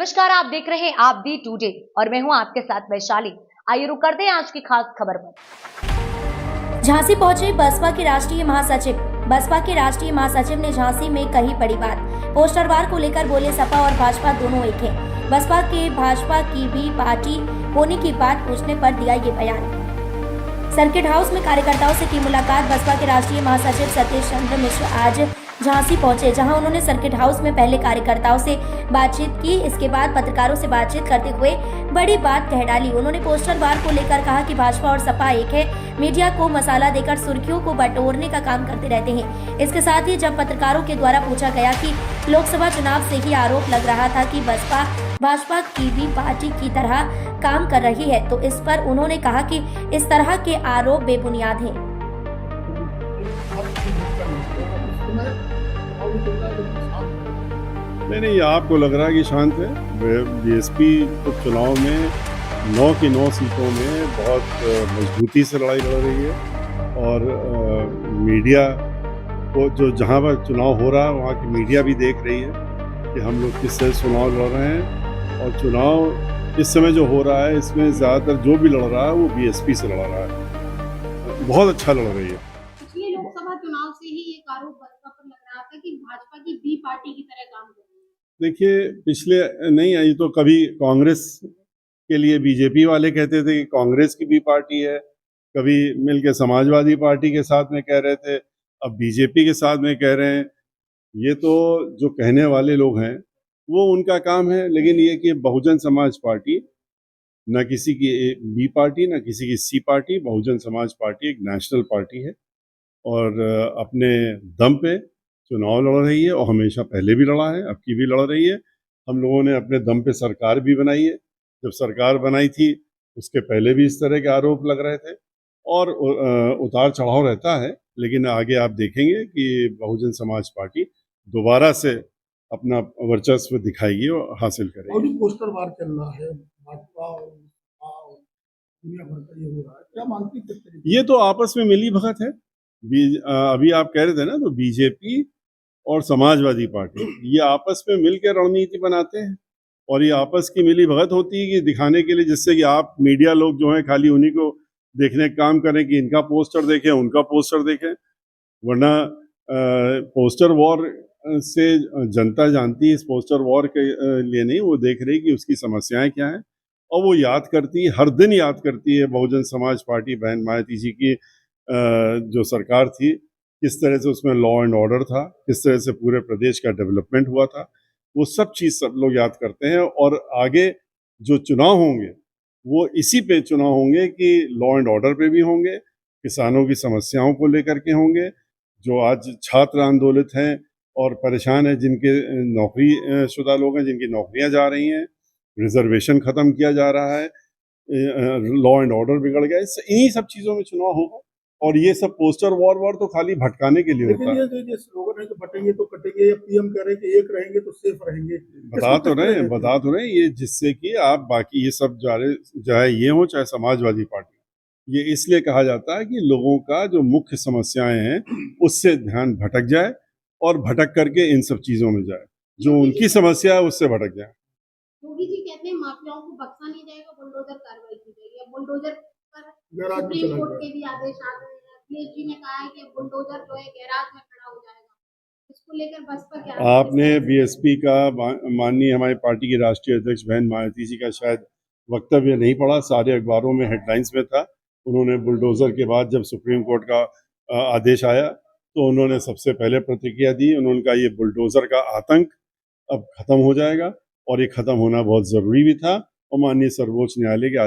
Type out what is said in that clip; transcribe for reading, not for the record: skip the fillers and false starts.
नमस्कार, आप देख रहे हैं आप दी टुडे और मैं हूं आपके साथ वैशाली। आइए रुक करते हैं आज की खास खबर पर। झांसी पहुंचे बसपा के राष्ट्रीय महासचिव। बसपा के राष्ट्रीय महासचिव ने झांसी में कही बड़ी बात। पोस्टर वार को लेकर बोले सपा और भाजपा दोनों एक हैं। भाजपा की भी पार्टी होने की बात पूछने पर दिया ये बयान। सर्किट हाउस में कार्यकर्ताओं से की मुलाकात। बसपा के राष्ट्रीय महासचिव सतीश चंद्र मिश्र आज झांसी पहुंचे, जहां उन्होंने सर्किट हाउस में पहले कार्यकर्ताओं से बातचीत की। इसके बाद पत्रकारों से बातचीत करते हुए बड़ी बात कह डाली। उन्होंने पोस्टर वार को लेकर कहा कि भाजपा और सपा एक है, मीडिया को मसाला देकर सुर्खियों को बटोरने का काम करते रहते हैं। इसके साथ ही जब पत्रकारों के द्वारा पूछा गया कि लोकसभा चुनाव से ही आरोप लग रहा था कि बसपा भाजपा की भी पार्टी की तरह काम कर रही है, तो इस पर उन्होंने कहा कि इस तरह के आरोप बेबुनियाद हैं। नहीं, आपको लग रहा है कि शांत है। बीएसपी तो चुनाव में 9 की 9 सीटों में बहुत मजबूती से लड़ाई लड़ रही है और मीडिया को जो जहाँ पर चुनाव हो रहा है वहाँ की मीडिया भी देख रही है कि हम लोग किस तरह चुनाव लड़ रहे हैं। और चुनाव इस समय जो हो रहा है इसमें ज़्यादातर जो भी लड़ रहा है वो बीएसपी से लड़ रहा है, बहुत अच्छा लड़ रही है। पिछले लोकसभा चुनाव से ही ये आरोप बसपा पर लग रहा था कि भाजपा की बी पार्टी की तरह काम कर रही है। देखिए, पिछले नहीं आई तो कभी कांग्रेस के लिए बीजेपी वाले कहते थे कि कांग्रेस की बी पार्टी है, कभी मिलके समाजवादी पार्टी के साथ में कह रहे थे, अब बीजेपी के साथ में कह रहे हैं। ये तो जो कहने वाले लोग हैं वो उनका काम है, लेकिन ये कि बहुजन समाज पार्टी न किसी की बी पार्टी न किसी की सी पार्टी, बहुजन समाज पार्टी एक नेशनल पार्टी है और अपने दम पे चुनाव लड़ रही है और हमेशा पहले भी लड़ा है, अब की भी लड़ रही है। हम लोगों ने अपने दम पे सरकार भी बनाई है। जब सरकार बनाई थी उसके पहले भी इस तरह के आरोप लग रहे थे और उतार चढ़ाव रहता है, लेकिन आगे आप देखेंगे कि बहुजन समाज पार्टी दोबारा से अपना वर्चस्व दिखाएगी और हासिल करेगी। और पोस्टर वार चल रहा है, भाजपा और दुनिया भर का ये हो रहा है, क्या मानती है? ये तो आपस में मिली भगत है। अभी आप कह रहे थे ना, तो बीजेपी और समाजवादी पार्टी ये आपस में मिलकर रणनीति बनाते हैं और ये आपस की मिली भगत होती है कि दिखाने के लिए, जिससे कि आप मीडिया लोग जो हैं खाली उन्हीं को देखने का काम करें कि इनका पोस्टर देखें उनका पोस्टर देखें, वरना पोस्टर वॉर से जनता जानती है। इस पोस्टर वॉर के लिए नहीं, वो देख रही कि उसकी समस्याएं क्या हैं और वो याद करती है, हर दिन याद करती है बहुजन समाज पार्टी बहन मायावती जी की जो सरकार थी, किस तरह से उसमें लॉ एंड ऑर्डर था, किस तरह से पूरे प्रदेश का डेवलपमेंट हुआ था। वो सब चीज़ सब लोग याद करते हैं और आगे जो चुनाव होंगे वो इसी पे चुनाव होंगे कि लॉ एंड ऑर्डर पे भी होंगे, किसानों की समस्याओं को लेकर के होंगे, जो आज छात्र आंदोलित हैं और परेशान है, जिनके नौकरी शुदा लोग हैं, जिनकी नौकरियां जा रही हैं, रिजर्वेशन ख़त्म किया जा रहा है, लॉ एंड ऑर्डर बिगड़ गया, इन्हीं सब चीज़ों में चुनाव होगा। और ये सब पोस्टर वॉर तो खाली भटकाने के लिए होता है। लेकिन ये स्लोगन है कि बटेंगे तो कटेंगे, या पीएम कह रहे हैं कि एक रहेंगे तो सेफ रहेंगे। बता तो रहे ये, जिससे कि आप बाकी ये सब चाहे ये हो चाहे समाजवादी पार्टी, ये इसलिए कहा जाता है कि लोगों का जो मुख्य समस्याएं हैं उससे ध्यान भटक जाए और भटक करके इन सब चीजों में जाए, जो उनकी समस्या है उससे भटक जाए। योगी जी कहते हैं माफियाओं को बख्शा नहीं जाएगा, बुलडोजर कार्रवाई की जाएगी। बुलडोजर पर सुप्रीम कोर्ट के भी आदेश आ गए हैं। अखिलेश जी ने कहा है कि बुलडोजर जो है गैराज में खड़ा हो जाएगा। इसको लेकर बसपा क्या? आपने बीएसपी का माननीय हमारी पार्टी की राष्ट्रीय अध्यक्ष बहन मायावती जी का शायद वक्तव्य नहीं पढ़ा, सारे अखबारों में हेडलाइंस में था। उन्होंने बुलडोजर के बाद जब सुप्रीम कोर्ट का आदेश आया तो उन्होंने सबसे पहले प्रतिक्रिया दी। उन्होंने कहा ये बुलडोजर का आतंक अब खत्म हो जाएगा और ये खत्म होना बहुत ज़रूरी भी था और माननीय सर्वोच्च न्यायालय के